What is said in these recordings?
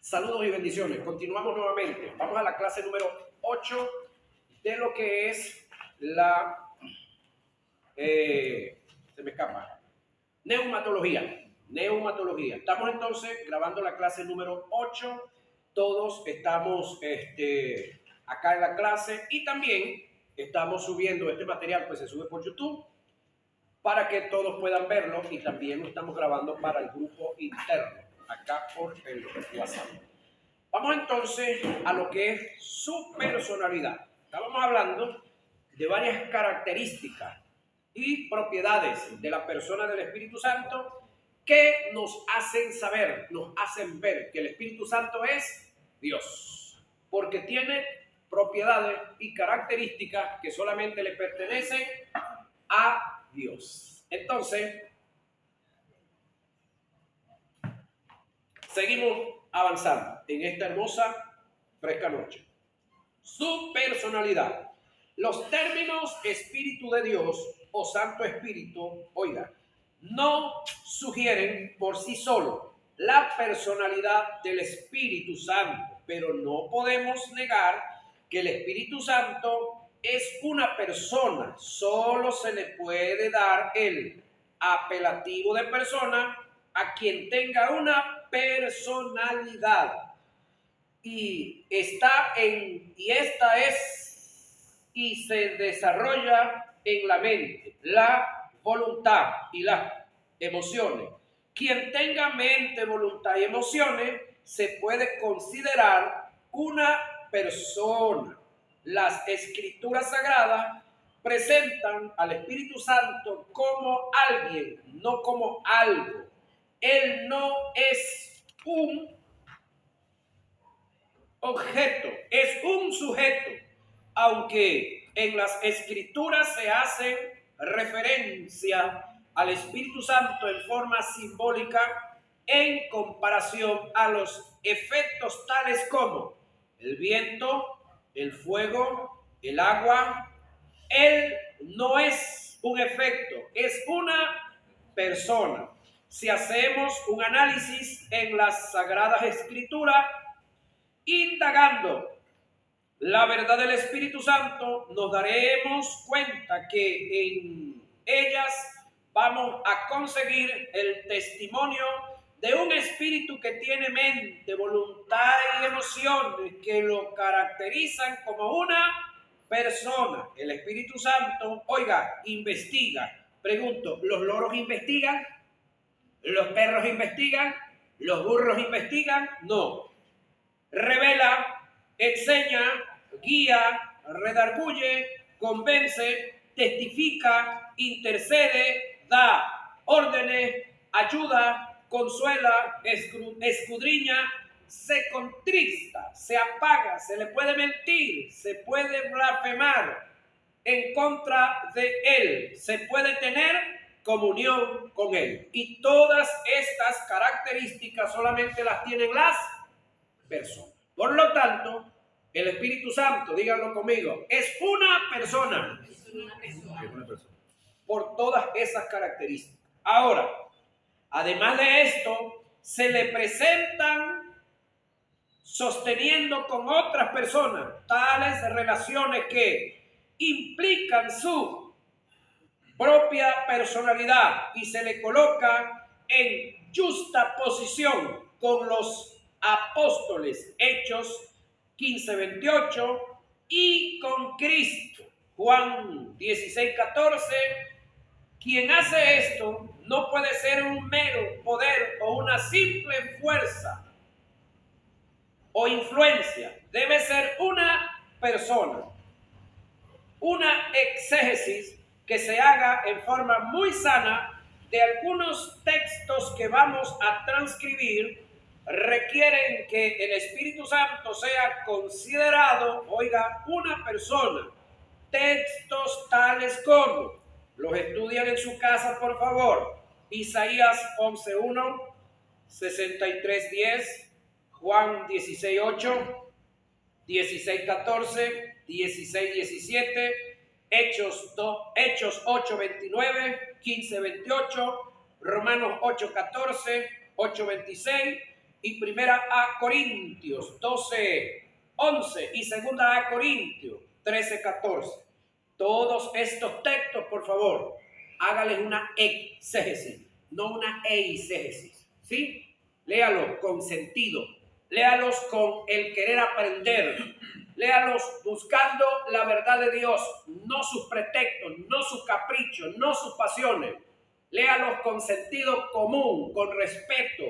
Saludos y bendiciones. Continuamos nuevamente. Vamos a la clase número 8 de lo que es la, se me escapa, neumatología. Neumatología. Estamos entonces grabando la clase número 8. Todos estamos acá en la clase y también estamos subiendo este material, pues se sube por YouTube para que todos puedan verlo, y también lo estamos grabando para el grupo interno, acá por el WhatsApp. Vamos entonces a lo que es su personalidad. Estábamos hablando de varias características y propiedades de la persona del Espíritu Santo que nos hacen saber, nos hacen ver que el Espíritu Santo es Dios, porque tiene propiedades y características que solamente le pertenecen a Dios. Entonces, seguimos avanzando en esta hermosa, fresca noche. Su personalidad. Los términos Espíritu de Dios o Santo Espíritu, oiga, no sugieren por sí solo la personalidad del Espíritu Santo, pero no podemos negar que el Espíritu Santo es una persona. Solo se le puede dar el apelativo de persona a quien tenga una personalidad. Y esta es y se desarrolla en la mente, la voluntad y las emociones. Quien tenga mente, voluntad y emociones se puede considerar una persona. Las escrituras sagradas presentan al Espíritu Santo como alguien, no como algo. Él no es un objeto, es un sujeto, aunque en las escrituras se hace referencia al Espíritu Santo en forma simbólica en comparación a los efectos tales como el viento, el fuego, el agua. Él no es un efecto, es una persona. Si hacemos un análisis en las Sagradas Escrituras, indagando la verdad del Espíritu Santo, nos daremos cuenta que en ellas vamos a conseguir el testimonio de un espíritu que tiene mente, voluntad y emociones que lo caracterizan como una persona. El Espíritu Santo, oiga, investiga. Pregunto, ¿los loros investigan? ¿Los perros investigan? ¿Los burros investigan? No. Revela, enseña, guía, redarguye, convence, testifica, intercede, da órdenes, ayuda, consuela, escudriña, se contrista, se apaga, se le puede mentir, se puede blasfemar en contra de él, se puede tener comunión con él. Y todas estas características solamente las tienen las personas. Por lo tanto, el Espíritu Santo, díganlo conmigo, es una persona. Es una persona. Por todas esas características. Ahora, además de esto, se le presentan sosteniendo con otras personas tales relaciones que implican su propia personalidad y se le coloca en justa posición con los apóstoles, Hechos 15:28, y con Cristo, Juan 16:14. Quien hace esto no puede ser un mero poder o una simple fuerza o influencia, debe ser una persona. Una exégesis que se haga en forma muy sana de algunos textos que vamos a transcribir requieren que el Espíritu Santo sea considerado, oiga, una persona. Textos tales como, los estudian en su casa por favor, Isaías 11:1, 63:10, Juan 16:8, 16:14, 16:17, Hechos 8:29, 15:28, Romanos 8:14, 8:26, y primera a Corintios 12, 11 y segunda a Corintios 13, 14. Todos estos textos, por favor, hágales una exégesis, no una eisegesis, ¿sí? Léalos con sentido, léalos con el querer aprender, léalos buscando la verdad de Dios, no sus pretextos, no sus caprichos, no sus pasiones. Léalos con sentido común, con respeto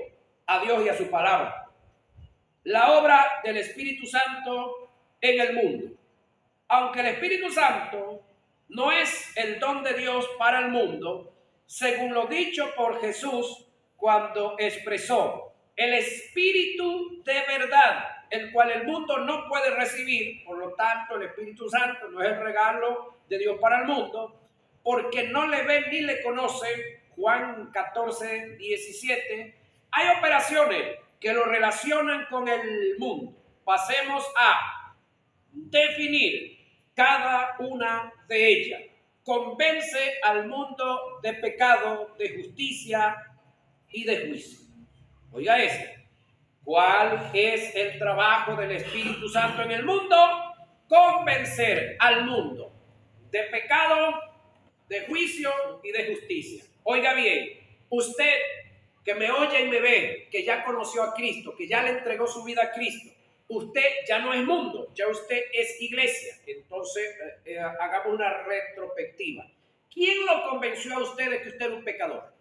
a Dios y a su palabra. La obra del Espíritu Santo en el mundo. Aunque el Espíritu Santo no es el don de Dios para el mundo, según lo dicho por Jesús cuando expresó el Espíritu de verdad, el cual el mundo no puede recibir. Por lo tanto, el Espíritu Santo no es el regalo de Dios para el mundo, porque no le ven ni le conocen. Juan 14, 17. Hay operaciones que lo relacionan con el mundo. Pasemos a definir cada una de ellas. Convence al mundo de pecado, de justicia y de juicio. Oiga eso. ¿Cuál es el trabajo del Espíritu Santo en el mundo? Convencer al mundo de pecado, de juicio y de justicia. Oiga bien, usted que me oye y me ve, que ya conoció a Cristo, que ya le entregó su vida a Cristo, usted ya no es mundo, ya usted es iglesia. Entonces, hagamos una retrospectiva. ¿Quién lo convenció a usted de que usted era un pecador?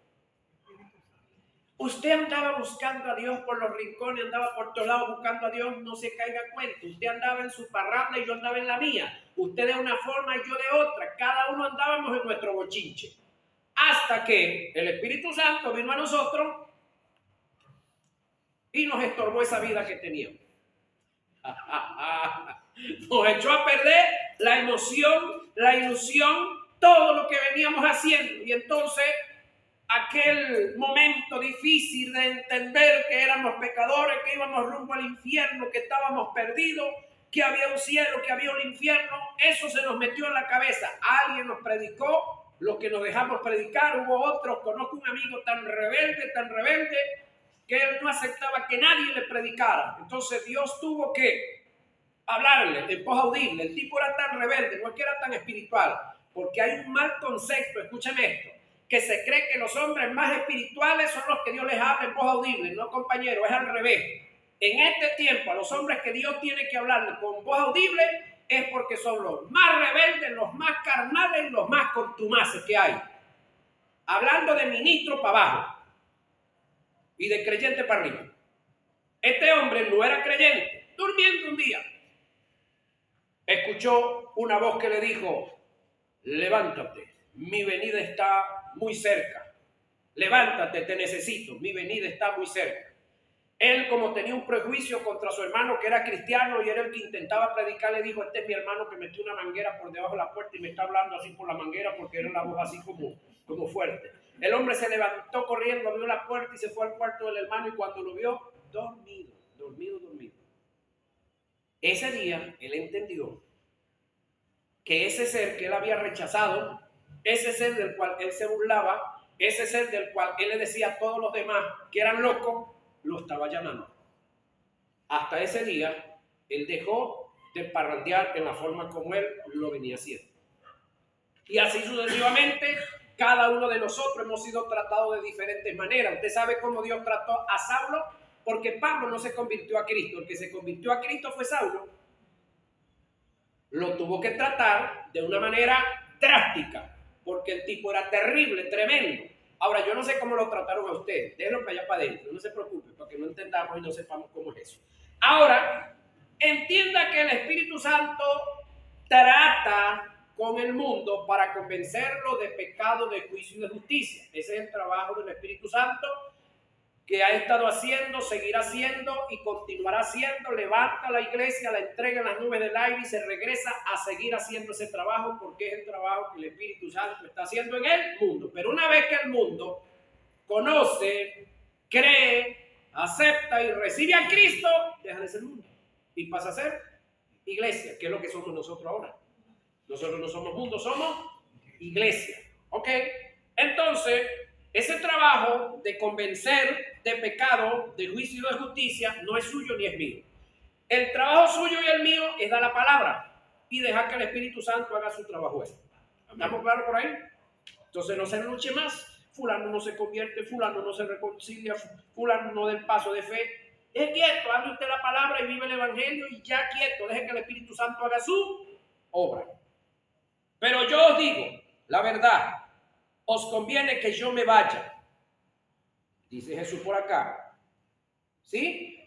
Usted andaba buscando a Dios por los rincones, andaba por todos lados buscando a Dios, no se caiga cuenta. Usted andaba en su parranda y yo andaba en la mía. Usted de una forma y yo de otra. Cada uno andábamos en nuestro bochinche. Hasta que el Espíritu Santo vino a nosotros y nos estorbó esa vida que teníamos. Nos echó a perder la emoción, la ilusión, todo lo que veníamos haciendo. Y entonces aquel momento difícil de entender que éramos pecadores, que íbamos rumbo al infierno, que estábamos perdidos, que había un cielo, que había un infierno, eso se nos metió en la cabeza. Alguien nos predicó, los que nos dejamos predicar, hubo otros. Conozco un amigo tan rebelde, que él no aceptaba que nadie le predicara. Entonces Dios tuvo que hablarle en voz audible. El tipo era tan rebelde, no es que era tan espiritual, porque hay un mal concepto, escúcheme esto, que se cree que los hombres más espirituales son los que Dios les habla en voz audible. No, compañero, es al revés. En este tiempo, a los hombres que Dios tiene que hablarle con voz audible es porque son los más rebeldes, los más carnales, los más contumaces que hay. Hablando de ministro para abajo y de creyente para arriba. Este hombre no era creyente. Durmiendo un día, escuchó una voz que le dijo: levántate, mi venida está muy cerca. Levántate, te necesito, mi venida está muy cerca. Él, como tenía un prejuicio contra su hermano que era cristiano y era el que intentaba predicar, le dijo: este es mi hermano que metió una manguera por debajo de la puerta y me está hablando así por la manguera, porque era la voz así como fuerte. El hombre se levantó corriendo, abrió la puerta y se fue al cuarto del hermano, y cuando lo vio, dormido. Ese día él entendió que ese ser que él había rechazado, ese ser del cual él se burlaba, ese ser del cual él le decía a todos los demás que eran locos, lo estaba llamando. Hasta ese día, él dejó de parrandear en la forma como él lo venía haciendo. Y así sucesivamente, cada uno de nosotros hemos sido tratados de diferentes maneras. Usted sabe cómo Dios trató a Saulo, porque Pablo no se convirtió a Cristo. El que se convirtió a Cristo fue Saulo. Lo tuvo que tratar de una manera drástica, porque el tipo era terrible, tremendo. Ahora, yo no sé cómo lo trataron a ustedes. Déjenlo para allá para adentro, no se preocupe, para que no entendamos y no sepamos cómo es eso. Ahora, entienda que el Espíritu Santo trata con el mundo para convencerlo de pecado, de juicio y de justicia. Ese es el trabajo del Espíritu Santo, que ha estado haciendo, seguirá haciendo y continuará haciendo. Levanta la iglesia, la entrega en las nubes del aire y se regresa a seguir haciendo ese trabajo, porque es el trabajo que el Espíritu Santo está haciendo en el mundo. Pero una vez que el mundo conoce, cree, acepta y recibe a Cristo, deja de ser mundo y pasa a ser iglesia, que es lo que somos nosotros ahora. Nosotros no somos mundo, somos iglesia. ¿Ok? Entonces, ese trabajo de convencer de pecado, de juicio y de justicia no es suyo ni es mío. El trabajo suyo y el mío es dar la palabra y dejar que el Espíritu Santo haga su trabajo. ¿Estamos claros por ahí? Entonces no se luche más. Fulano no se convierte, fulano no se reconcilia, fulano no da el paso de fe. Es quieto, hable usted la palabra y vive el evangelio y ya quieto, deje que el Espíritu Santo haga su obra. Pero yo os digo, la verdad, os conviene que yo me vaya. Dice Jesús por acá. ¿Sí?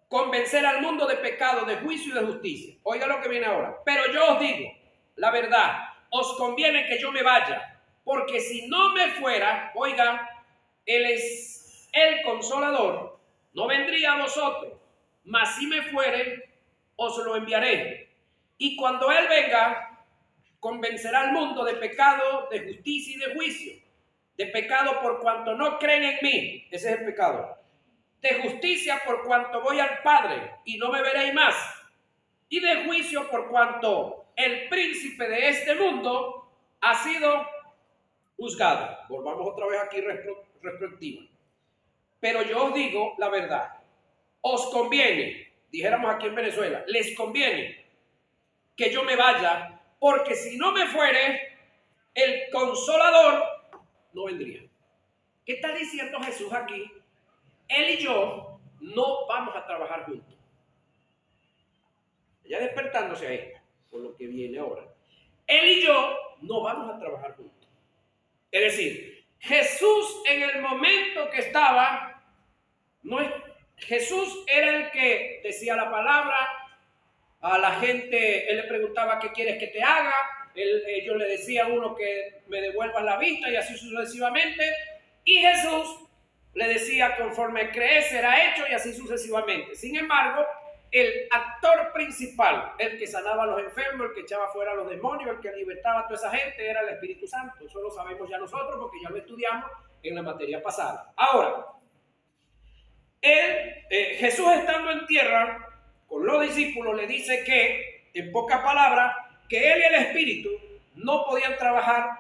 Convencer al mundo de pecado, de juicio y de justicia. Oiga lo que viene ahora. Pero yo os digo, la verdad, os conviene que yo me vaya. Porque si no me fuera, oiga, Él es el Consolador, no vendría a vosotros, mas si me fuere, os lo enviaré. Y cuando Él venga, convencerá al mundo de pecado, de justicia y de juicio. De pecado por cuanto no creen en mí, ese es el pecado. De justicia por cuanto voy al Padre y no me veréis más. Y de juicio por cuanto el príncipe de este mundo ha sido juzgado. Volvamos otra vez aquí respectiva. Pero yo os digo la verdad. Os conviene, dijéramos aquí en Venezuela, les conviene que yo me vaya, porque si no me fuere, el Consolador no vendría. ¿Qué está diciendo Jesús aquí? Él y yo no vamos a trabajar juntos. Ya despertándose ahí, por lo que viene ahora. Él y yo no vamos a trabajar juntos. Es decir, Jesús en el momento que estaba, Jesús era el que decía la palabra, a la gente, él le preguntaba qué quieres que te haga, ellos le decían a uno que me devuelvas la vista y así sucesivamente, y Jesús le decía conforme crees será hecho y así sucesivamente. Sin embargo, el actor principal, el que sanaba a los enfermos, el que echaba fuera a los demonios, el que libertaba a toda esa gente era el Espíritu Santo. Eso lo sabemos ya nosotros porque ya lo estudiamos en la materia pasada. Ahora, Jesús estando en tierra con los discípulos le dice que, en pocas palabras, que él y el Espíritu no podían trabajar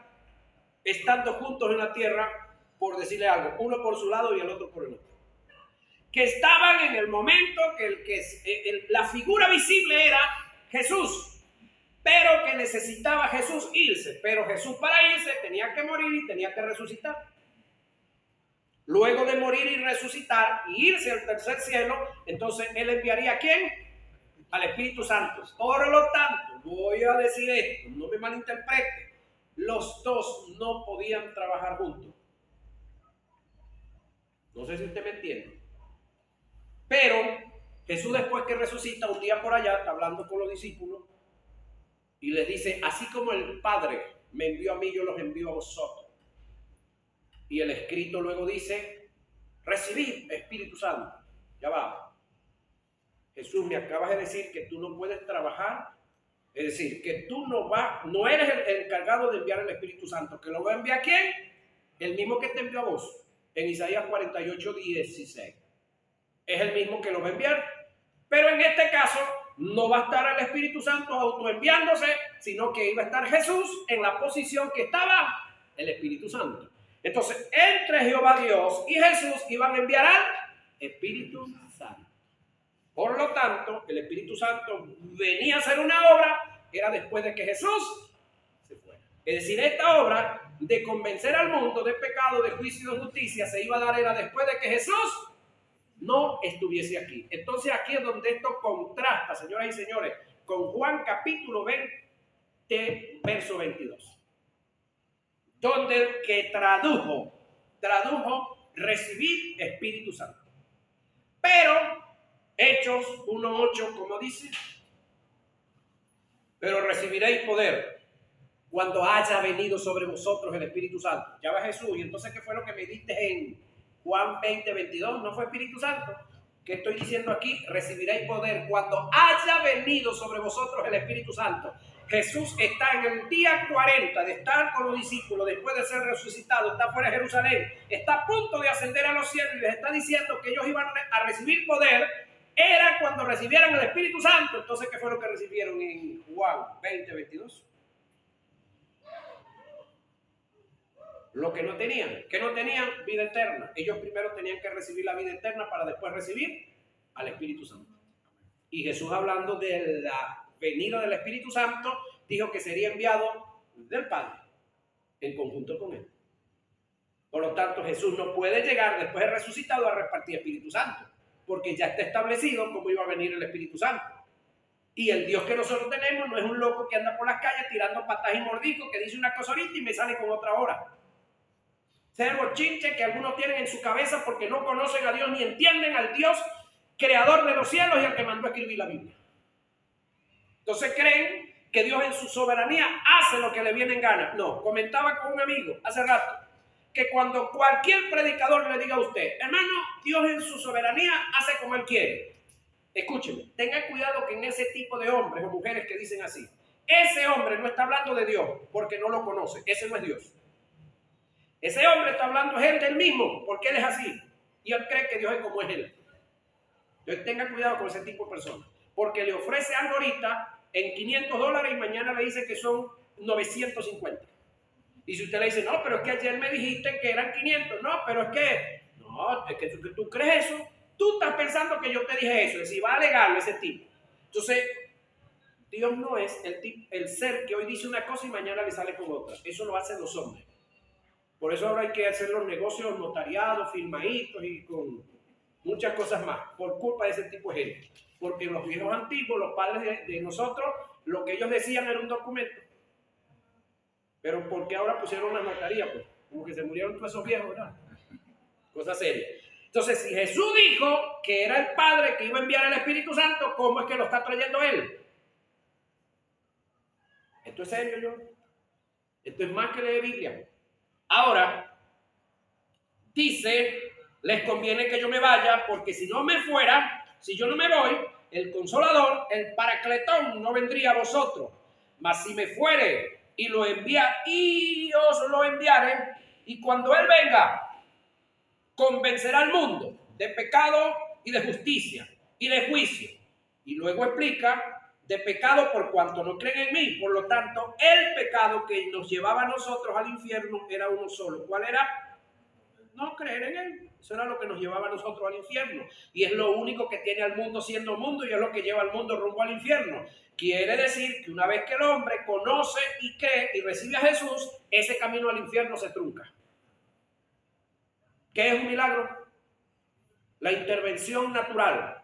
estando juntos en la tierra, por decirle algo, uno por su lado y el otro por el otro. Que estaban en el momento que la figura visible era Jesús, pero que necesitaba Jesús irse. Pero Jesús para irse tenía que morir y tenía que resucitar. Luego de morir y resucitar y irse al tercer cielo, entonces Él enviaría ¿a quién? Al Espíritu Santo. Por lo tanto, voy a decir esto, no me malinterprete, los dos no podían trabajar juntos. No sé si usted me entiende. Pero Jesús después que resucita un día por allá, está hablando con los discípulos y les dice, así como el Padre me envió a mí, yo los envío a vosotros. Y el escrito luego dice, recibid Espíritu Santo. Ya va. Jesús, me acabas de decir que tú no puedes trabajar, es decir, que tú no eres el encargado de enviar el Espíritu Santo, que lo va a enviar ¿quién? El mismo que te envió a vos, en Isaías 48:16. Es el mismo que lo va a enviar, pero en este caso no va a estar el Espíritu Santo autoenviándose, sino que iba a estar Jesús en la posición que estaba el Espíritu Santo. Entonces, entre Jehová Dios y Jesús iban a enviar al Espíritu Santo. Por lo tanto, el Espíritu Santo venía a hacer una obra, era después de que Jesús se fuera. Es decir, esta obra de convencer al mundo de pecado, de juicio y de justicia se iba a dar era después de que Jesús no estuviese aquí. Entonces aquí es donde esto contrasta, señoras y señores, con Juan capítulo 20, verso 22. Donde el que tradujo recibir Espíritu Santo. Pero Hechos 1:8, como dice, pero recibiréis poder cuando haya venido sobre vosotros el Espíritu Santo. Ya va Jesús, y entonces ¿qué fue lo que me diste en Juan 20:22? ¿No fue Espíritu Santo? ¿Qué estoy diciendo aquí? Recibiréis poder cuando haya venido sobre vosotros el Espíritu Santo. Jesús está en el día 40 de estar con los discípulos después de ser resucitado, está fuera de Jerusalén, está a punto de ascender a los cielos y les está diciendo que ellos iban a recibir poder. Era cuando recibieran el Espíritu Santo. Entonces, ¿qué fue lo que recibieron en Juan 20:22? lo que no tenían. ¿Qué no tenían? Vida eterna. Ellos primero tenían que recibir la vida eterna para después recibir al Espíritu Santo. Y Jesús, hablando de la venida del Espíritu Santo, dijo que sería enviado del Padre en conjunto con él. Por lo tanto, Jesús no puede llegar después de resucitado a repartir Espíritu Santo, porque ya está establecido cómo iba a venir el Espíritu Santo. Y el Dios que nosotros tenemos no es un loco que anda por las calles tirando patas y mordiscos, que dice una cosa ahorita y me sale con otra hora. Ser bochinche que algunos tienen en su cabeza porque no conocen a Dios ni entienden al Dios creador de los cielos y al que mandó a escribir la Biblia. Entonces creen que Dios en su soberanía hace lo que le viene en gana. No, comentaba con un amigo hace rato que cuando cualquier predicador le diga a usted, hermano, Dios en su soberanía hace como él quiere. Escúcheme, tenga cuidado que en ese tipo de hombres o mujeres que dicen así, ese hombre no está hablando de Dios porque no lo conoce, ese no es Dios. Ese hombre está hablando es él del mismo, porque él es así. Y él cree que Dios es como es él. Entonces tenga cuidado con ese tipo de personas, porque le ofrece algo ahorita en $500 y mañana le dice que son 950. Y si usted le dice, no, pero es que ayer me dijiste que eran 500, no, pero es que tú crees eso, tú estás pensando que yo te dije eso, es decir, va a alegarle ese tipo. Entonces, Dios no es el ser que hoy dice una cosa y mañana le sale con otra. Eso lo hacen los hombres. Por eso ahora hay que hacer los negocios notariados, firmaditos y con muchas cosas más, por culpa de ese tipo de gente. Porque los viejos antiguos, los padres de nosotros, lo que ellos decían era un documento. Pero ¿por qué ahora pusieron una notaría? Pues como que se murieron todos esos viejos, ¿verdad? Cosa seria. Entonces, si Jesús dijo que era el Padre que iba a enviar el Espíritu Santo, ¿cómo es que lo está trayendo Él? Esto es serio, yo. Esto es más que leer Biblia. Ahora, dice, les conviene que yo me vaya, porque si no me fuera, si yo no me voy, el Consolador, el Paracletón, no vendría a vosotros. Mas si me fuere y os lo enviare, y cuando Él venga, convencerá al mundo de pecado y de justicia y de juicio. Y luego explica, de pecado por cuanto no creen en mí. Por lo tanto, el pecado que nos llevaba a nosotros al infierno era uno solo. ¿Cuál era? No creer en Él. Eso era lo que nos llevaba a nosotros al infierno. Y es lo único que tiene al mundo siendo mundo y es lo que lleva al mundo rumbo al infierno. Quiere decir que una vez que el hombre conoce y cree y recibe a Jesús, ese camino al infierno se trunca. ¿Qué es un milagro? La intervención natural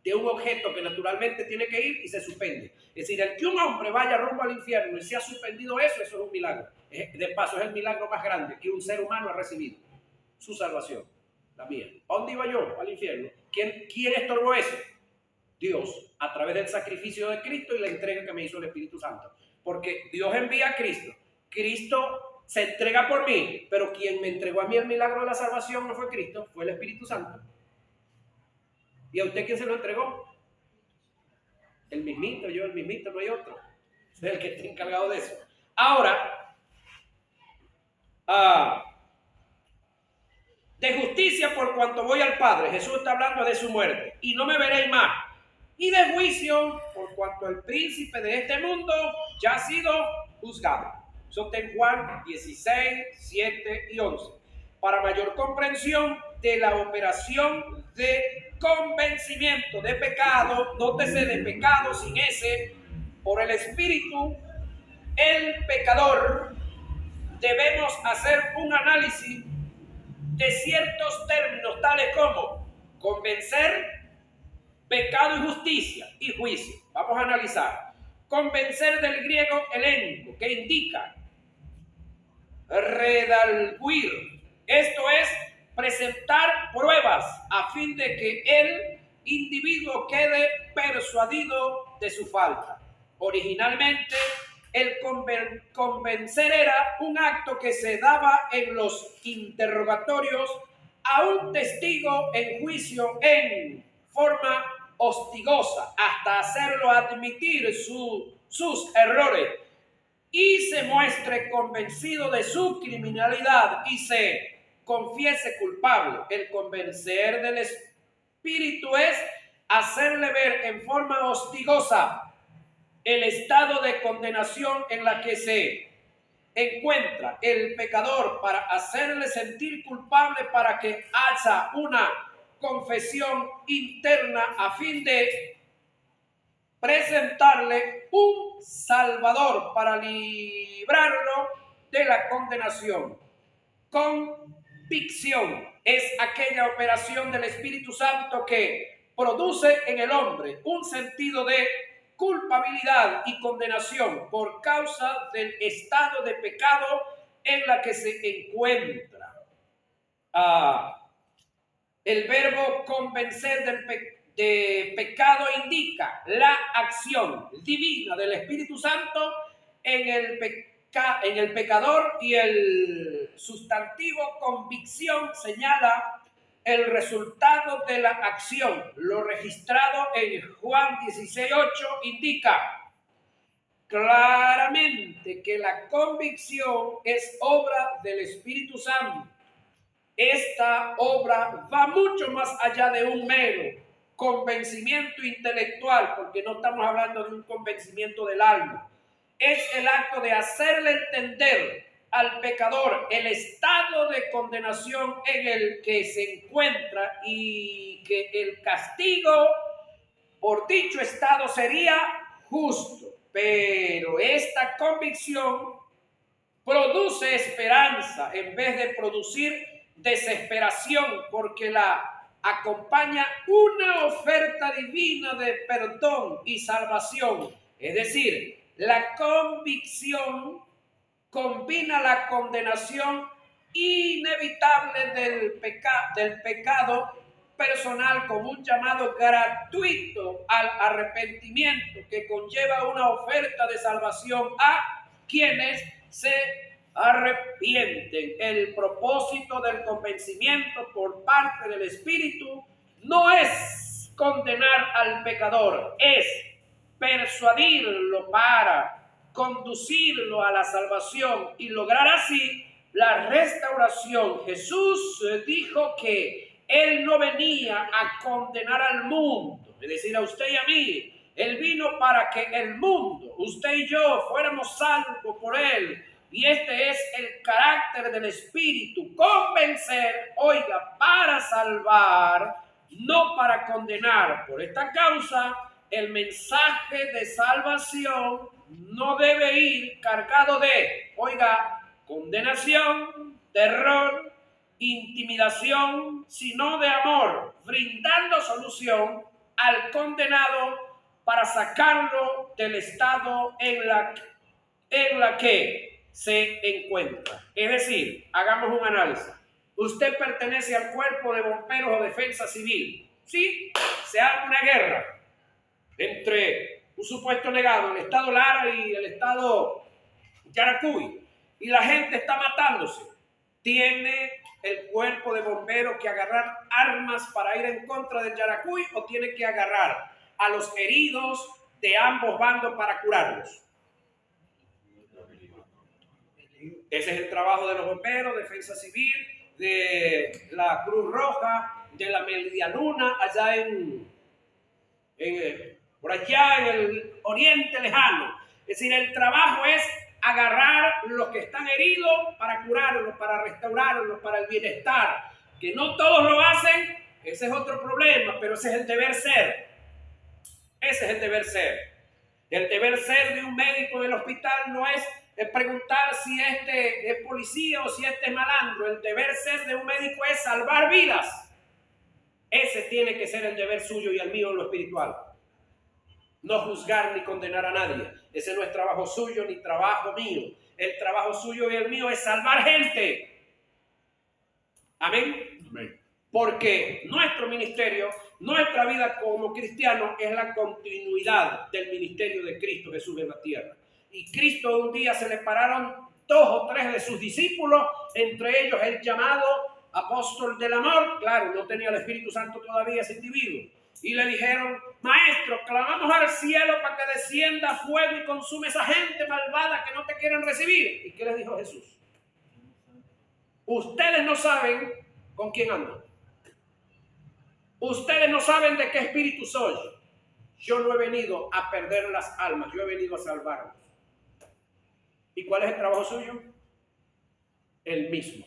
de un objeto que naturalmente tiene que ir y se suspende. Es decir, el que un hombre vaya rumbo al infierno y se ha suspendido eso es un milagro. De paso, es el milagro más grande que un ser humano ha recibido. Su salvación, la mía. ¿A dónde iba yo? Al infierno. ¿Quién estorbó eso? Dios, a través del sacrificio de Cristo y la entrega que me hizo el Espíritu Santo. Porque Dios envía a Cristo. Cristo se entrega por mí, pero quien me entregó a mí el milagro de la salvación no fue Cristo, fue el Espíritu Santo. ¿Y a usted quién se lo entregó? El mismito, yo el mismito, no hay otro. Es el que está encargado de eso. Ahora, de justicia por cuanto voy al Padre. Jesús está hablando de su muerte. Y no me veréis más. Y de juicio por cuanto el príncipe de este mundo ya ha sido juzgado. Eso está en Juan 16, 7 y 11. Para mayor comprensión de la operación de convencimiento de pecado, nótese de pecado sin ese, por el Espíritu, el pecador, debemos hacer un análisis de ciertos términos tales como convencer, pecado y justicia y juicio. Vamos a analizar. Convencer del griego helénico, que indica redalguir. Esto es presentar pruebas a fin de que el individuo quede persuadido de su falta. Originalmente, el convencer era un acto que se daba en los interrogatorios a un testigo en juicio en forma hostigosa hasta hacerlo admitir sus errores y se muestre convencido de su criminalidad y se confiese culpable. El convencer del Espíritu es hacerle ver en forma hostigosa el estado de condenación en la que se encuentra el pecador para hacerle sentir culpable, para que haga una confesión interna a fin de presentarle un Salvador para librarlo de la condenación. Convicción es aquella operación del Espíritu Santo que produce en el hombre un sentido de culpabilidad y condenación por causa del estado de pecado en la que se encuentra. El verbo convencer de pecado indica la acción divina del Espíritu Santo en el pecador, y el sustantivo convicción señala el resultado de la acción. Lo registrado en Juan 16:8 indica claramente que la convicción es obra del Espíritu Santo. Esta obra va mucho más allá de un mero convencimiento intelectual, porque no estamos hablando de un convencimiento del alma. Es el acto de hacerle entender al pecador el estado de condenación en el que se encuentra y que el castigo por dicho estado sería justo. Pero esta convicción produce esperanza en vez de producir desesperación, porque la acompaña una oferta divina de perdón y salvación. Es decir, la convicción combina la condenación inevitable del pecado personal con un llamado gratuito al arrepentimiento que conlleva una oferta de salvación a quienes se arrepienten. El propósito del convencimiento por parte del Espíritu no es condenar al pecador, es persuadirlo para conducirlo a la salvación y lograr así la restauración. Jesús dijo que Él no venía a condenar al mundo, es decir, a usted y a mí. Él vino para que el mundo, usted y yo, fuéramos salvos por Él. Y este es el carácter del Espíritu: convencer, oiga, para salvar, no para condenar. Por esta causa, el mensaje de salvación no debe ir cargado de, oiga, condenación, terror, intimidación, sino de amor, brindando solución al condenado para sacarlo del estado en la que se encuentra. Es decir, hagamos un análisis. Usted pertenece al cuerpo de bomberos o defensa civil. Sí, se arma una guerra entre un supuesto negado, el estado Lara y el estado Yaracuy, y la gente está matándose. ¿Tiene el cuerpo de bomberos que agarrar armas para ir en contra del Yaracuy, o tiene que agarrar a los heridos de ambos bandos para curarlos? Ese es el trabajo de los bomberos, defensa civil, de la Cruz Roja, de la Media Luna, allá por allá en el oriente lejano. Es decir, el trabajo es agarrar los que están heridos para curarlos, para restaurarlos, para el bienestar. Que no todos lo hacen, ese es otro problema, pero ese es el deber ser. Ese es el deber ser. El deber ser de un médico en el hospital no es preguntar si este es policía o si este es malandro. El deber ser de un médico es salvar vidas. Ese tiene que ser el deber suyo y el mío en lo espiritual. No juzgar ni condenar a nadie. Ese no es trabajo suyo ni trabajo mío. El trabajo suyo y el mío es salvar gente. Amén. Amén. Porque nuestro ministerio, nuestra vida como cristianos, es la continuidad del ministerio de Cristo Jesús en la tierra. Y Cristo un día se le pararon 2 o 3 de sus discípulos, entre ellos el llamado apóstol del amor. Claro, no tenía el Espíritu Santo todavía ese individuo. Y le dijeron: maestro, clamamos al cielo para que descienda fuego y consume esa gente malvada que no te quieren recibir. ¿Y qué les dijo Jesús? Ustedes no saben con quién andan. Ustedes no saben de qué espíritu soy. Yo no he venido a perder las almas, yo he venido a salvarlos. ¿Y cuál es el trabajo suyo? El mismo.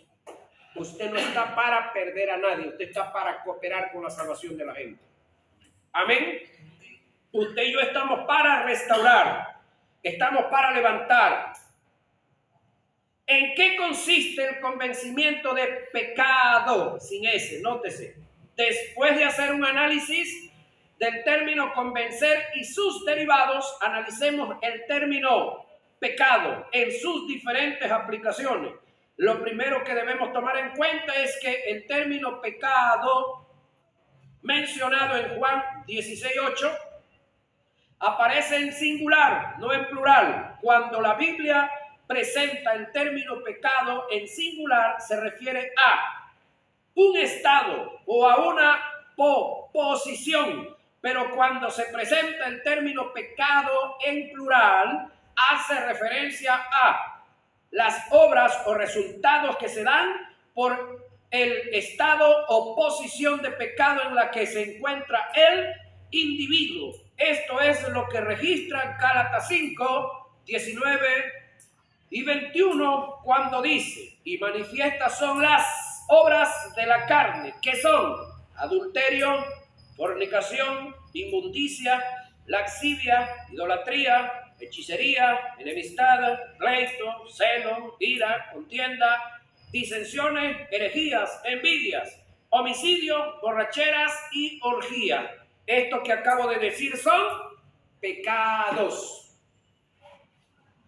Usted no está para perder a nadie, usted está para cooperar con la salvación de la gente. Amén. Usted y yo estamos para restaurar, estamos para levantar. ¿En qué consiste el convencimiento de pecado? Sin ese, nótese. Después de hacer un análisis del término convencer y sus derivados, analicemos el término pecado en sus diferentes aplicaciones. Lo primero que debemos tomar en cuenta es que el término pecado mencionado en Juan 16:8 aparece en singular, no en plural. Cuando la Biblia presenta el término pecado en singular, se refiere a un estado o a una posición. Pero cuando se presenta el término pecado en plural, hace referencia a las obras o resultados que se dan por el estado o posición de pecado en la que se encuentra el individuo. Esto es lo que registra Gálatas 5, 19 y 21, cuando dice: y manifiestas son las obras de la carne, que son adulterio, fornicación, inmundicia, laxivia, idolatría, hechicería, enemistad, pleito, celo, ira, contienda, disensiones, herejías, envidias, homicidio, borracheras y orgía. Esto que acabo de decir son pecados.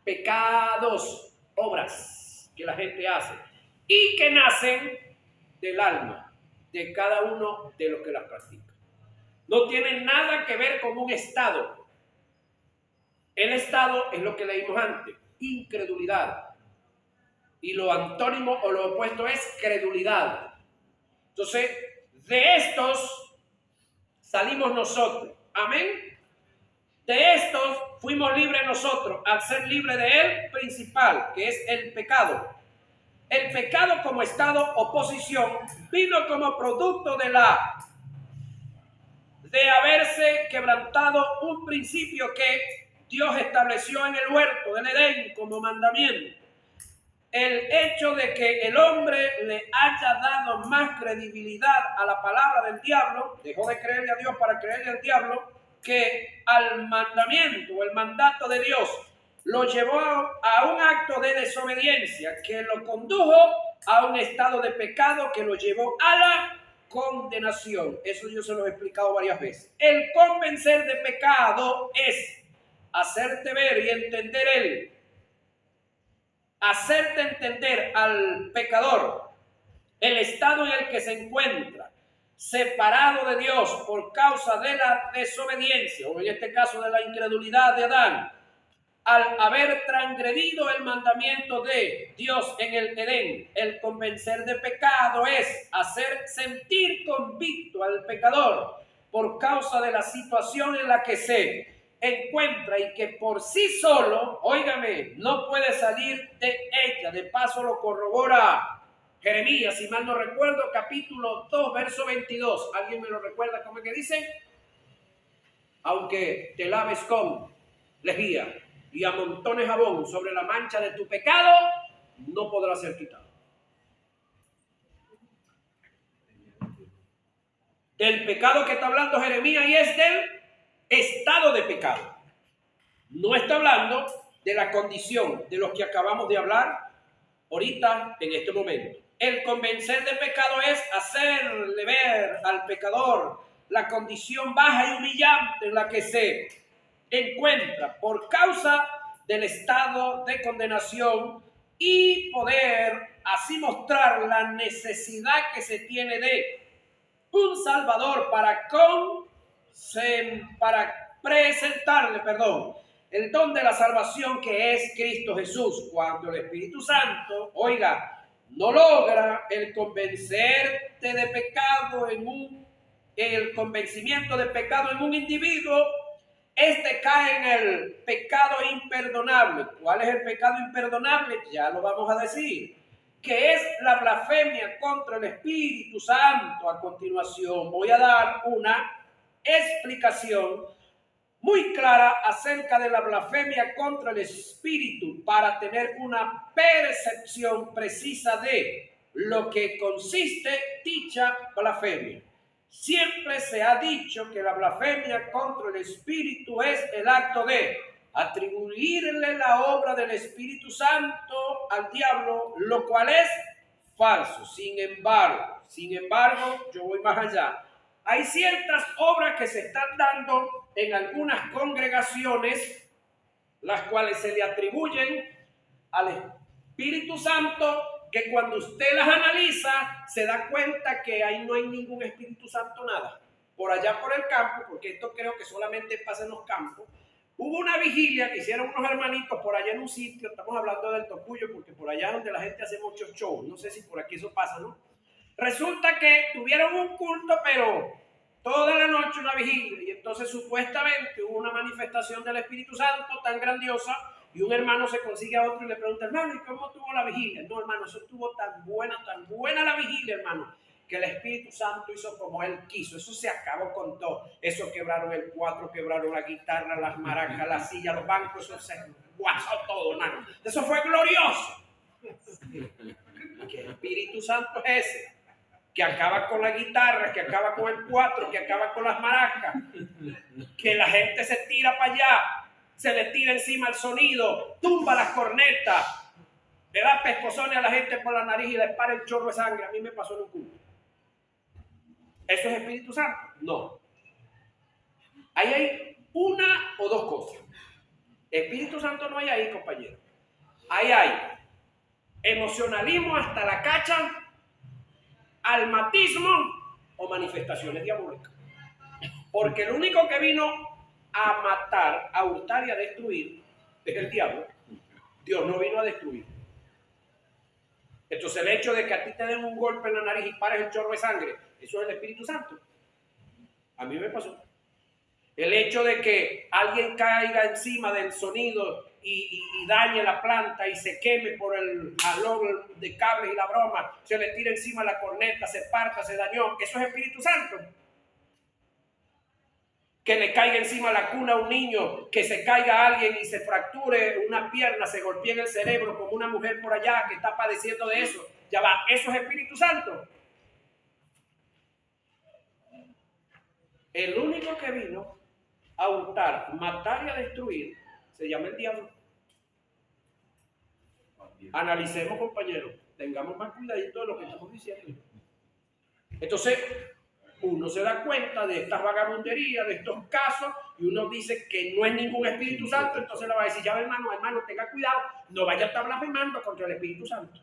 Pecados, obras que la gente hace y que nacen del alma de cada uno de los que las practica. No tienen nada que ver con un estado. El estado es lo que leímos antes, incredulidad. Y lo antónimo o lo opuesto es credulidad. Entonces, de estos salimos nosotros. Amén. De estos fuimos libres nosotros al ser libres de él principal, que es el pecado. El pecado como estado o posición vino como producto de haberse quebrantado un principio que Dios estableció en el huerto del Edén como mandamiento. El hecho de que el hombre le haya dado más credibilidad a la palabra del diablo, dejó de creerle a Dios para creerle al diablo, que al mandamiento o el mandato de Dios, lo llevó a un acto de desobediencia que lo condujo a un estado de pecado que lo llevó a la condenación. Eso yo se lo he explicado varias veces. El convencer de pecado es hacerte ver y entender hacerte entender al pecador el estado en el que se encuentra, separado de Dios por causa de la desobediencia, o en este caso de la incredulidad de Adán, al haber transgredido el mandamiento de Dios en el Edén. El convencer de pecado es hacer sentir convicto al pecador por causa de la situación en la que se encuentra y que por sí solo, óigame, no puede salir de ella. De paso lo corrobora Jeremías, si mal no recuerdo, capítulo 2, verso 22. ¿Alguien me lo recuerda cómo es que dice? Aunque te laves con lejía y amontones jabón sobre la mancha de tu pecado, no podrá ser quitado. Del pecado que está hablando Jeremías y es del estado de pecado. No está hablando de la condición de los que acabamos de hablar ahorita en este momento. El convencer de pecado es hacerle ver al pecador la condición baja y humillante en la que se encuentra por causa del estado de condenación y poder así mostrar la necesidad que se tiene de un Salvador para presentarle, el don de la salvación que es Cristo Jesús. Cuando el Espíritu Santo, oiga, no logra el convencerte de pecado el convencimiento de pecado en un individuo, este cae en el pecado imperdonable. ¿Cuál es el pecado imperdonable? Ya lo vamos a decir, que es la blasfemia contra el Espíritu Santo. A continuación voy a dar una explicación muy clara acerca de la blasfemia contra el Espíritu para tener una percepción precisa de lo que consiste dicha blasfemia. Siempre se ha dicho que la blasfemia contra el Espíritu es el acto de atribuirle la obra del Espíritu Santo al diablo, lo cual es falso. Sin embargo, yo voy más allá. Hay ciertas obras que se están dando en algunas congregaciones, las cuales se le atribuyen al Espíritu Santo, que cuando usted las analiza, se da cuenta que ahí no hay ningún Espíritu Santo, nada. Por allá por el campo, porque esto creo que solamente pasa en los campos, hubo una vigilia que hicieron unos hermanitos por allá en un sitio, estamos hablando del Tocuyo, porque por allá es donde la gente hace muchos shows, no sé si por aquí eso pasa, ¿no? Resulta que tuvieron un culto, pero toda la noche una vigilia, y entonces supuestamente hubo una manifestación del Espíritu Santo tan grandiosa, y un hermano se consigue a otro y le pregunta, hermano, ¿y cómo estuvo la vigilia? No, hermano, eso estuvo tan buena la vigilia, hermano, que el Espíritu Santo hizo como Él quiso. Eso se acabó con todo. Eso quebraron el cuatro, quebraron la guitarra, las maracas, la silla, los bancos, eso se guasó todo, hermano. Eso fue glorioso. ¿Qué Espíritu Santo es ese? Que acaba con la guitarra, que acaba con el cuatro, que acaba con las maracas, que la gente se tira para allá, se le tira encima el sonido, tumba las cornetas, le da pescozones a la gente por la nariz y le para el chorro de sangre. A mí me pasó en un culto. ¿Eso es Espíritu Santo? No. Ahí hay una o dos cosas. Espíritu Santo no hay ahí, compañero. Ahí hay emocionalismo hasta la cacha, almatismo o manifestaciones diabólicas. Porque el único que vino a matar, a hurtar y a destruir es el diablo. Dios no vino a destruir. Entonces el hecho de que a ti te den un golpe en la nariz y pares el chorro de sangre, eso es el Espíritu Santo. A mí me pasó. El hecho de que alguien caiga encima del sonido y dañe la planta y se queme por el jalón de cables y la broma, se le tira encima la corneta, se parta, se dañó, eso es Espíritu Santo. Que le caiga encima la cuna a un niño, que se caiga alguien y se fracture una pierna, se golpee en el cerebro como una mujer por allá que está padeciendo de eso. Ya va, eso es Espíritu Santo. El único que vino a hurtar, matar y a destruir se llama el diablo. Analicemos, compañeros, tengamos más cuidadito de lo que estamos diciendo. Entonces, uno se da cuenta de estas vagabunderías, de estos casos, y uno dice que no es ningún Espíritu Santo, entonces le va a decir, ya hermano, tenga cuidado, no vaya a estar blasfemando contra el Espíritu Santo.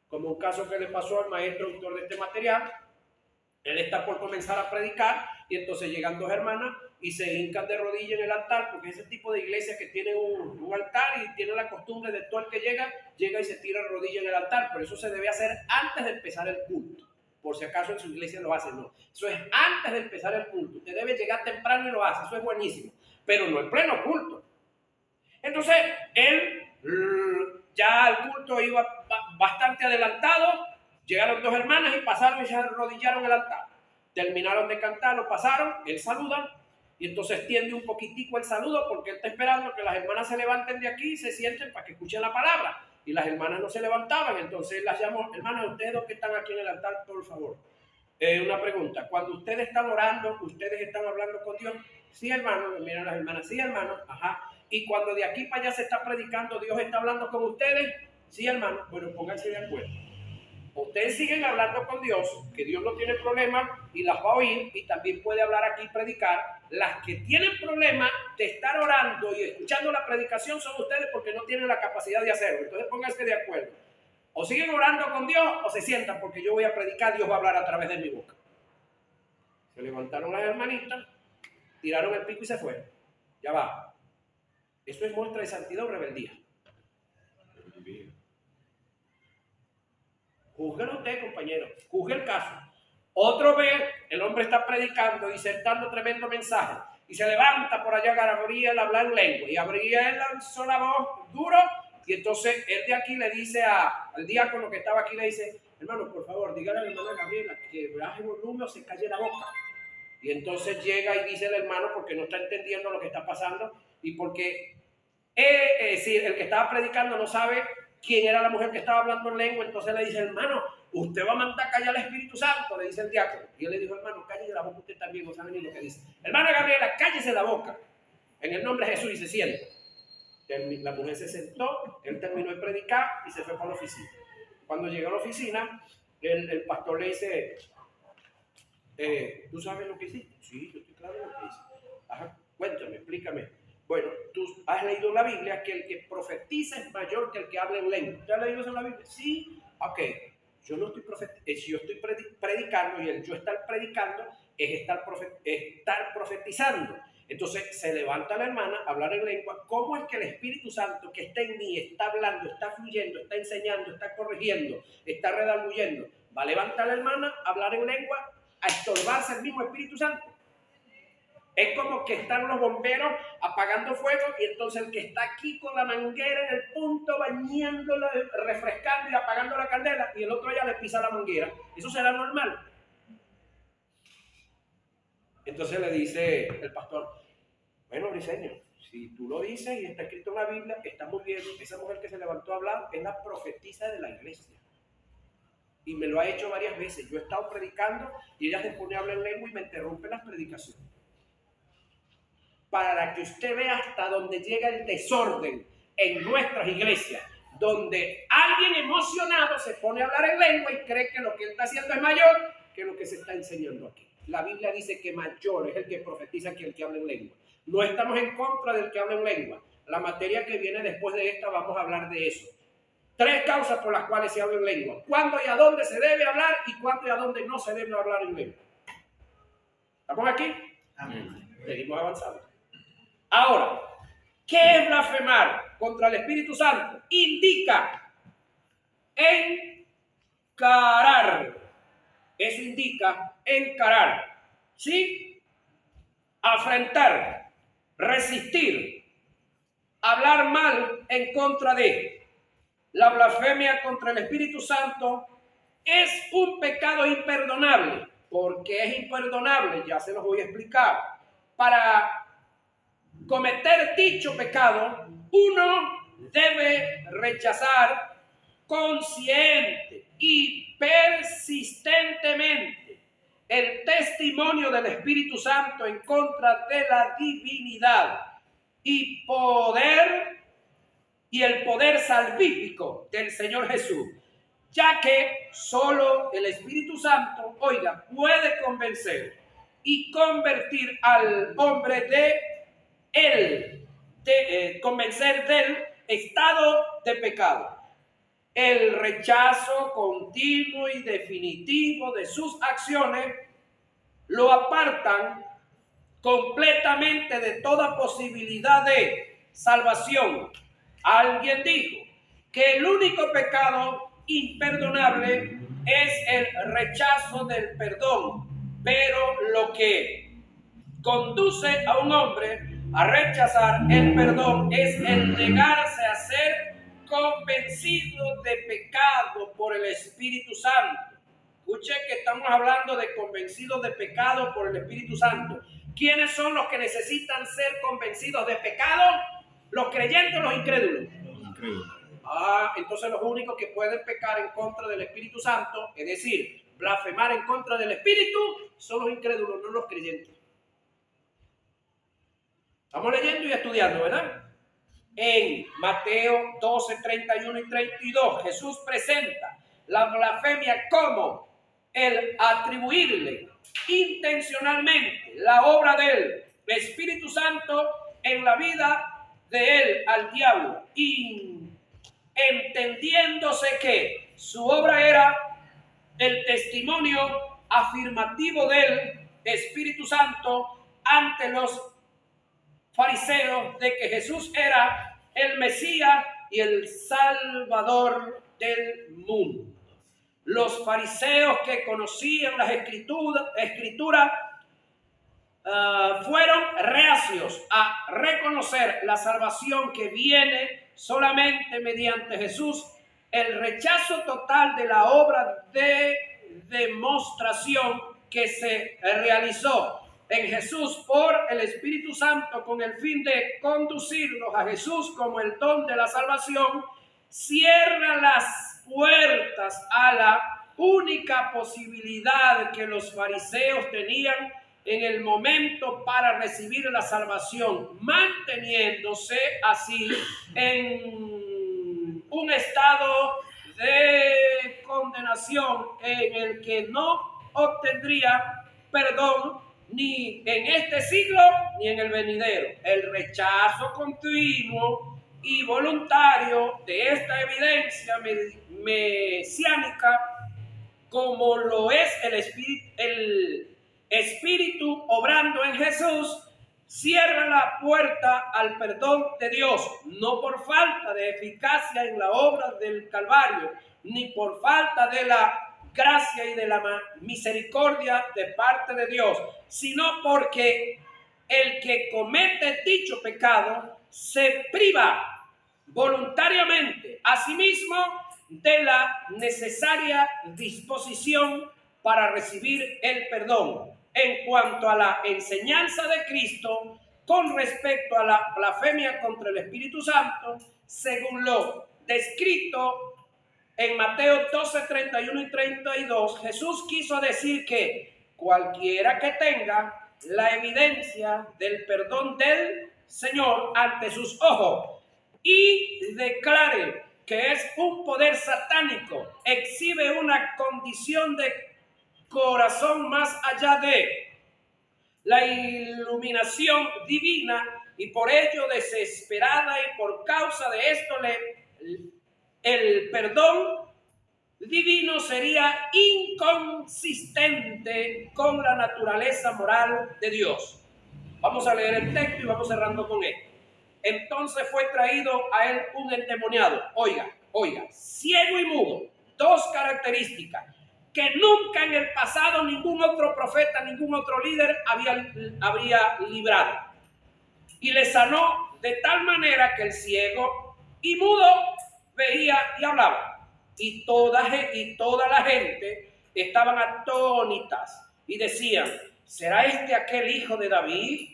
Como un caso que le pasó al maestro autor de este material, él está por comenzar a predicar, y entonces llegan dos hermanas y se hincan de rodillas en el altar, porque es ese tipo de iglesia que tiene un altar y tiene la costumbre de todo el que llega y se tira de rodillas en el altar, pero eso se debe hacer antes de empezar el culto. Por si acaso en su iglesia lo hacen, no. Eso es antes de empezar el culto. Usted debe llegar temprano y lo hace, eso es buenísimo, pero no en pleno culto. Entonces, ya el culto iba bastante adelantado, llegaron dos hermanas y pasaron y se arrodillaron en el altar. Terminaron de cantar, lo pasaron, él saluda y entonces extiende un poquitico el saludo porque él está esperando que las hermanas se levanten de aquí y se sienten para que escuchen la palabra. Y las hermanas no se levantaban, entonces él las llamó, hermanas, ustedes dos que están aquí en el altar, por favor. Una pregunta, cuando ustedes están orando, ustedes están hablando con Dios. Sí, hermano, miran las hermanas, sí, hermano, ajá. Y cuando de aquí para allá se está predicando, Dios está hablando con ustedes. Sí, hermano, bueno, pónganse de acuerdo. Ustedes siguen hablando con Dios, que Dios no tiene problema y las va a oír y también puede hablar aquí y predicar. Las que tienen problema de estar orando y escuchando la predicación son ustedes porque no tienen la capacidad de hacerlo. Entonces pónganse de acuerdo. O siguen orando con Dios o se sientan porque yo voy a predicar, Dios va a hablar a través de mi boca. Se levantaron las hermanitas, tiraron el pico y se fueron. Ya va. Eso es muestra de santidad o rebeldía. Júzguelo usted, compañero. Juzgue el caso. Otro ve, el hombre está predicando, disertando tremendo mensaje. Y se levanta por allá Gabriel a hablar en lengua. Y Gabriel lanzó la voz duro. Y entonces él de aquí le dice al diácono que estaba aquí, le dice, hermano, por favor, dígale a la hermana Gabriela que baje el volumen o se calle la boca. Y entonces llega y dice el hermano porque no está entendiendo lo que está pasando y porque si el que estaba predicando no sabe quién era la mujer que estaba hablando en lengua, entonces le dice, hermano, usted va a mandar callar al Espíritu Santo, le dice el diácono. Y él le dijo, hermano, cállese la boca, usted también no sabe ni lo que dice. Hermana Gabriela, cállese la boca. En el nombre de Jesús, y se sienta. La mujer se sentó, él terminó de predicar y se fue para la oficina. Cuando llegó a la oficina, el pastor le dice, ¿tú sabes lo que hiciste? Sí, yo estoy claro de lo que hice. Ajá, cuéntame, explícame. Bueno, tú has leído en la Biblia que el que profetiza es mayor que el que habla en lengua. ¿Ya has leído eso en la Biblia? Sí. Ok, yo no estoy si yo estoy predicando y el yo estar predicando es estar profetizando. Entonces se levanta la hermana a hablar en lengua. ¿Cómo es que el Espíritu Santo que está en mí está hablando, está fluyendo, está enseñando, está corrigiendo, está redarguyendo? Va a levantar la hermana a hablar en lengua, a estorbarse el mismo Espíritu Santo. Es como que están los bomberos apagando fuego y entonces el que está aquí con la manguera en el punto, bañándola, refrescando y apagando la candela, y el otro ya le pisa la manguera. ¿Eso será normal? Entonces le dice el pastor, bueno, Briseño, si tú lo dices y está escrito en la Biblia, está muy bien. Esa mujer que se levantó a hablar es la profetisa de la iglesia. Y me lo ha hecho varias veces. Yo he estado predicando y ella se pone a hablar en lengua y me interrumpe las predicaciones. Para que usted vea hasta dónde llega el desorden en nuestras iglesias, donde alguien emocionado se pone a hablar en lengua y cree que lo que él está haciendo es mayor que lo que se está enseñando aquí. La Biblia dice que mayor es el que profetiza que el que habla en lengua. No estamos en contra del que habla en lengua. La materia que viene después de esta vamos a hablar de eso. 3 causas por las cuales se habla en lengua. ¿Cuándo y a dónde se debe hablar y cuándo y a dónde no se debe hablar en lengua? ¿Estamos aquí? Amén. Seguimos avanzando. Ahora, ¿qué es blasfemar contra el Espíritu Santo? Indica encarar. Eso indica encarar. ¿Sí? Afrentar, resistir, hablar mal en contra de. La blasfemia contra el Espíritu Santo es un pecado imperdonable. ¿Por qué es imperdonable? Ya se los voy a explicar. Para cometer dicho pecado, uno debe rechazar consciente y persistentemente el testimonio del Espíritu Santo en contra de la divinidad y el poder salvífico del Señor Jesús, ya que solo el Espíritu Santo, oiga, puede convencer y convertir al hombre convencer del estado de pecado. El rechazo continuo y definitivo de sus acciones lo apartan completamente de toda posibilidad de salvación. Alguien dijo que el único pecado imperdonable es el rechazo del perdón, pero lo que conduce a un hombre a rechazar el perdón es el negarse a ser convencido de pecado por el Espíritu Santo. Escuche que estamos hablando de convencidos de pecado por el Espíritu Santo. ¿Quiénes son los que necesitan ser convencidos de pecado? ¿Los creyentes o los incrédulos? Los incrédulos. Entonces los únicos que pueden pecar en contra del Espíritu Santo, es decir, blasfemar en contra del Espíritu, son los incrédulos, no los creyentes. Estamos leyendo y estudiando, ¿verdad? En Mateo 12, 31 y 32, Jesús presenta la blasfemia como el atribuirle intencionalmente la obra del Espíritu Santo en la vida de él al diablo, entendiéndose que su obra era el testimonio afirmativo del Espíritu Santo ante los fariseos de que Jesús era el Mesías y el Salvador del mundo. Los fariseos que conocían las escrituras fueron reacios a reconocer la salvación que viene solamente mediante Jesús. El rechazo total de la obra de demostración que se realizó en Jesús por el Espíritu Santo con el fin de conducirlos a Jesús como el don de la salvación, cierra las puertas a la única posibilidad que los fariseos tenían en el momento para recibir la salvación, manteniéndose así en un estado de condenación en el que no obtendría perdón ni en este siglo ni en el venidero. El rechazo continuo y voluntario de esta evidencia mesiánica, como lo es el Espíritu obrando en Jesús, cierra la puerta al perdón de Dios, no por falta de eficacia en la obra del Calvario, ni por falta de la gracia y de la misericordia de parte de Dios, sino porque el que comete dicho pecado se priva voluntariamente a sí mismo de la necesaria disposición para recibir el perdón. En cuanto a la enseñanza de Cristo con respecto a la blasfemia contra el Espíritu Santo, según lo descrito en Mateo 12, 31 y 32, Jesús quiso decir que cualquiera que tenga la evidencia del perdón del Señor ante sus ojos y declare que es un poder satánico, exhibe una condición de corazón más allá de la iluminación divina, y por ello desesperada, y por causa de esto el perdón divino sería inconsistente con la naturaleza moral de Dios. Vamos a leer el texto y vamos cerrando con él. Entonces fue traído a él un endemoniado, oiga, ciego y mudo, dos características que nunca en el pasado ningún otro profeta, ningún otro líder había librado. Y le sanó de tal manera que el ciego y mudo veía y hablaba. Y toda la gente estaban atónitas y decían: ¿será este aquel hijo de David?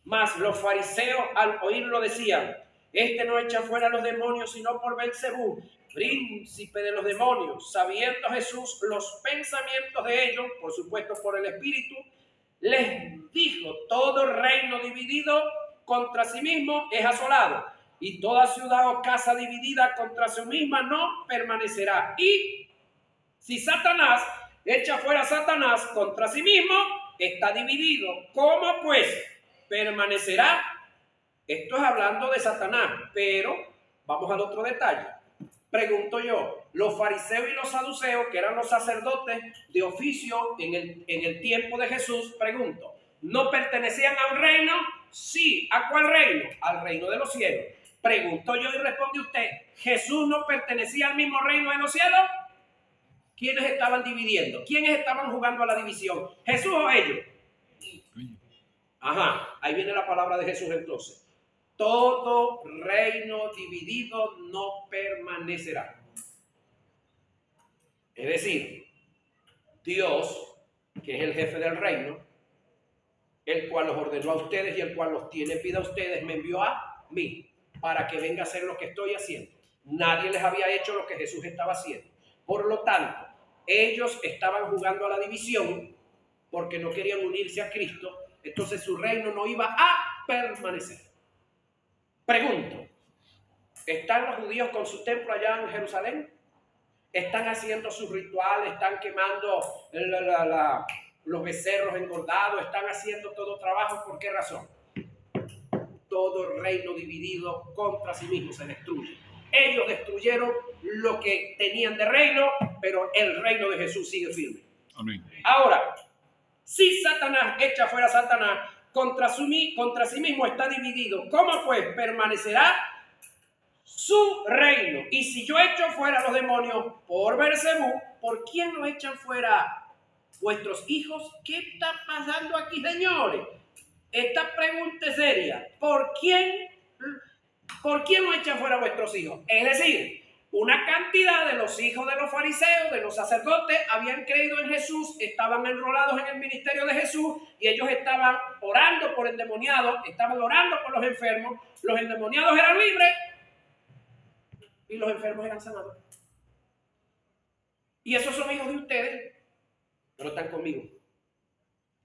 Mas los fariseos al oírlo decían: este no echa fuera los demonios sino por Belcebú, príncipe de los demonios. Sabiendo Jesús los pensamientos de ellos, por supuesto por el Espíritu, les dijo: todo reino dividido contra sí mismo es asolado, y toda ciudad o casa dividida contra sí misma no permanecerá. Y si Satanás echa fuera a Satanás contra sí mismo, está dividido. ¿Cómo pues permanecerá? Esto es hablando de Satanás, pero vamos al otro detalle. Pregunto yo, los fariseos y los saduceos, que eran los sacerdotes de oficio en el tiempo de Jesús, pregunto, ¿no pertenecían a un reino? Sí. ¿A cuál reino? Al reino de los cielos. Pregunto yo y responde usted, ¿Jesús no pertenecía al mismo reino de los cielos? ¿Quiénes estaban dividiendo? ¿Quiénes estaban jugando a la división? ¿Jesús o ellos? Ajá, ahí viene la palabra de Jesús entonces. Todo reino dividido no permanecerá. Es decir, Dios, que es el jefe del reino, el cual los ordenó a ustedes y el cual los tiene en vida a ustedes, me envió a mí para que venga a hacer lo que estoy haciendo. Nadie les había hecho lo que Jesús estaba haciendo. Por lo tanto, ellos estaban jugando a la división porque no querían unirse a Cristo, entonces su reino no iba a permanecer. Pregunto, ¿están los judíos con su templo allá en Jerusalén? ¿Están haciendo sus rituales? ¿Están quemando los becerros engordados? ¿Están haciendo todo trabajo? ¿Por qué razón? Todo reino dividido contra sí mismo se destruye. Ellos destruyeron lo que tenían de reino, pero el reino de Jesús sigue firme. Amén. Ahora, si Satanás echa fuera a Satanás, contra sí mismo está dividido. ¿Cómo pues permanecerá su reino? Y si yo echo fuera a los demonios por Belcebú, ¿por quién no echan fuera vuestros hijos? ¿Qué está pasando aquí, señores? Esta pregunta es seria. ¿Por quién no echan fuera vuestros hijos? Es decir, Una cantidad de los hijos de los fariseos, de los sacerdotes, habían creído en Jesús, estaban enrolados en el ministerio de Jesús y ellos estaban orando por endemoniados, estaban orando por los enfermos. Los endemoniados eran libres y los enfermos eran sanados. Y esos son hijos de ustedes, pero están conmigo.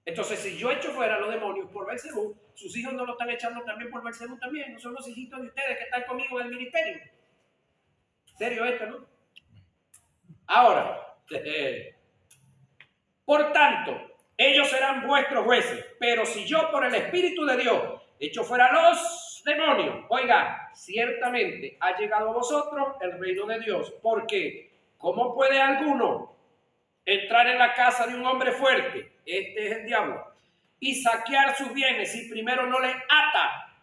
Entonces, si yo echo fuera a los demonios por Beelzebú, sus hijos no lo están echando también por Beelzebú también. No son los hijitos de ustedes que están conmigo en el ministerio. Serio esto, ¿no? Ahora, por tanto, ellos serán vuestros jueces, pero si yo por el Espíritu de Dios echo fuera los demonios, oiga, ciertamente ha llegado a vosotros el reino de Dios, porque ¿cómo puede alguno entrar en la casa de un hombre fuerte, este es el diablo, y saquear sus bienes si primero no le ata?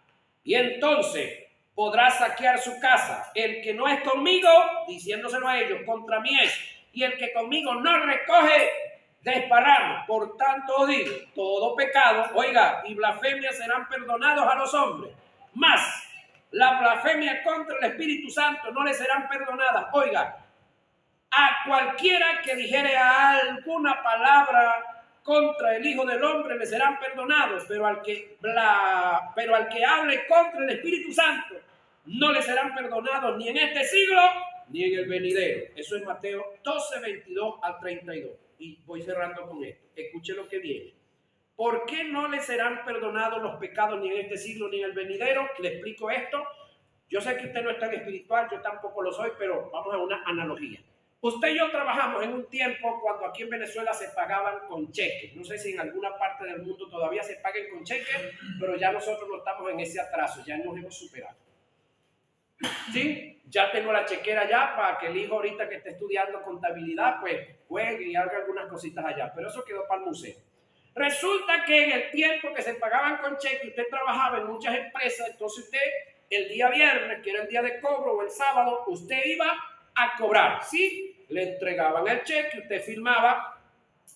Y entonces podrá saquear su casa. El que no es conmigo, diciéndoselo a ellos, contra mí es. Y el que conmigo no recoge, desparrama. Por tanto os digo, todo pecado, oiga, y blasfemia serán perdonados a los hombres. Mas la blasfemia contra el Espíritu Santo no le serán perdonadas. Oiga, a cualquiera que dijere alguna palabra contra el Hijo del Hombre le serán perdonados, pero al que hable contra el Espíritu Santo no le serán perdonados ni en este siglo ni en el venidero. Eso es Mateo 12, 22 al 32. Y voy cerrando con esto. Escuche lo que viene. ¿Por qué no le serán perdonados los pecados ni en este siglo ni en el venidero? Le explico esto. Yo sé que usted no es tan espiritual, yo tampoco lo soy, pero vamos a una analogía. Usted y yo trabajamos en un tiempo cuando aquí en Venezuela se pagaban con cheques. No sé si en alguna parte del mundo todavía se paguen con cheques, pero ya nosotros no estamos en ese atraso, ya nos hemos superado. ¿Sí? Ya tengo la chequera allá para que el hijo ahorita que esté estudiando contabilidad, pues juegue y haga algunas cositas allá. Pero eso quedó para el museo. Resulta que en el tiempo que se pagaban con cheques, usted trabajaba en muchas empresas, entonces usted el día viernes, que era el día de cobro, o el sábado, usted iba a cobrar, ¿sí? Le entregaban el cheque, usted firmaba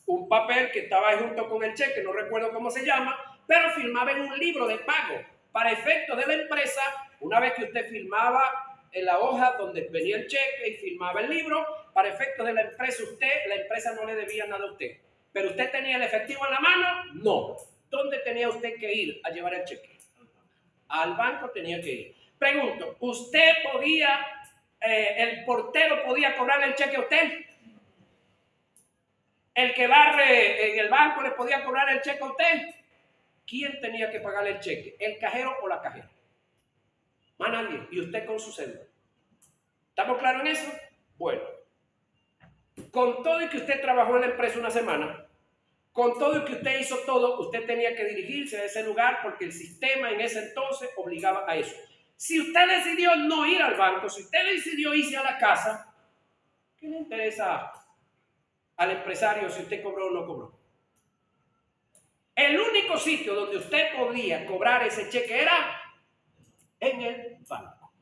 un papel que estaba ahí junto con el cheque, no recuerdo cómo se llama, pero firmaba en un libro de pago. Para efectos de la empresa, una vez que usted firmaba en la hoja donde venía el cheque y firmaba el libro, para efectos de la empresa no le debía nada a usted. Pero usted tenía el efectivo en la mano, no. ¿Dónde tenía usted que ir a llevar el cheque? Al banco tenía que ir. Pregunto, ¿usted podía... el portero podía cobrarle el cheque a usted? ¿El que barre en el banco le podía cobrar el cheque a usted? ¿Quién tenía que pagarle el cheque? ¿El cajero o la cajera? Más nadie. Y usted con su cédula. ¿Estamos claros en eso? Bueno, con todo y que usted trabajó en la empresa una semana, con todo y que usted hizo todo, usted tenía que dirigirse a ese lugar porque el sistema en ese entonces obligaba a eso. Si usted decidió no ir al banco, si usted decidió irse a la casa, ¿qué le interesa al empresario si usted cobró o no cobró? El único sitio donde usted podía cobrar ese cheque era en el banco.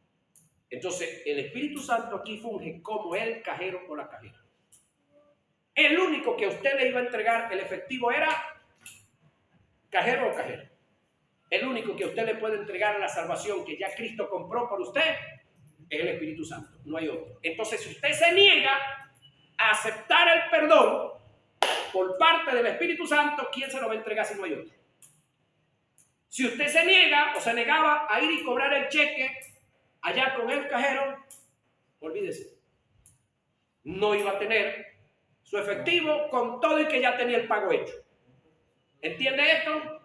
Entonces, el Espíritu Santo aquí funge como el cajero o la cajera. El único que a usted le iba a entregar el efectivo era cajero o cajera. El único que a usted le puede entregar la salvación que ya Cristo compró por usted es el Espíritu Santo, no hay otro. Entonces, si usted se niega a aceptar el perdón por parte del Espíritu Santo, ¿quién se lo va a entregar si no hay otro? Si usted se niega o se negaba a ir y cobrar el cheque allá con el cajero, olvídese, no iba a tener su efectivo con todo y que ya tenía el pago hecho. ¿Entiende esto?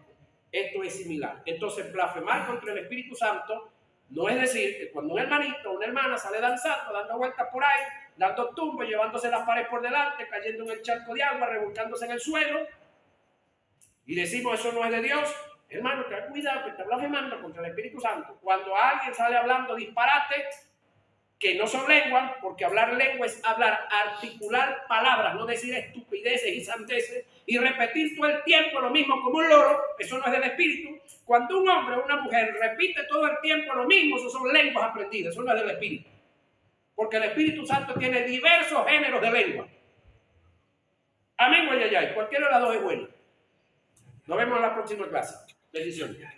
Esto es similar. Entonces, blasfemar contra el Espíritu Santo no es decir que cuando un hermanito o una hermana sale danzando, dando vueltas por ahí, dando tumbos, llevándose las paredes por delante, cayendo en el charco de agua, revolcándose en el suelo, y decimos eso no es de Dios. Hermano, ten cuidado que está blasfemando contra el Espíritu Santo. Cuando alguien sale hablando disparate, que no son lenguas, porque hablar lengua es hablar, articular palabras, no decir estupideces y sandeces, y repetir todo el tiempo lo mismo como un loro, eso no es del Espíritu. Cuando un hombre o una mujer repite todo el tiempo lo mismo, eso son lenguas aprendidas, eso no es del Espíritu. Porque el Espíritu Santo tiene diversos géneros de lengua. Amén, guayayay, cualquiera de las dos es buena. Nos vemos en la próxima clase. Bendiciones.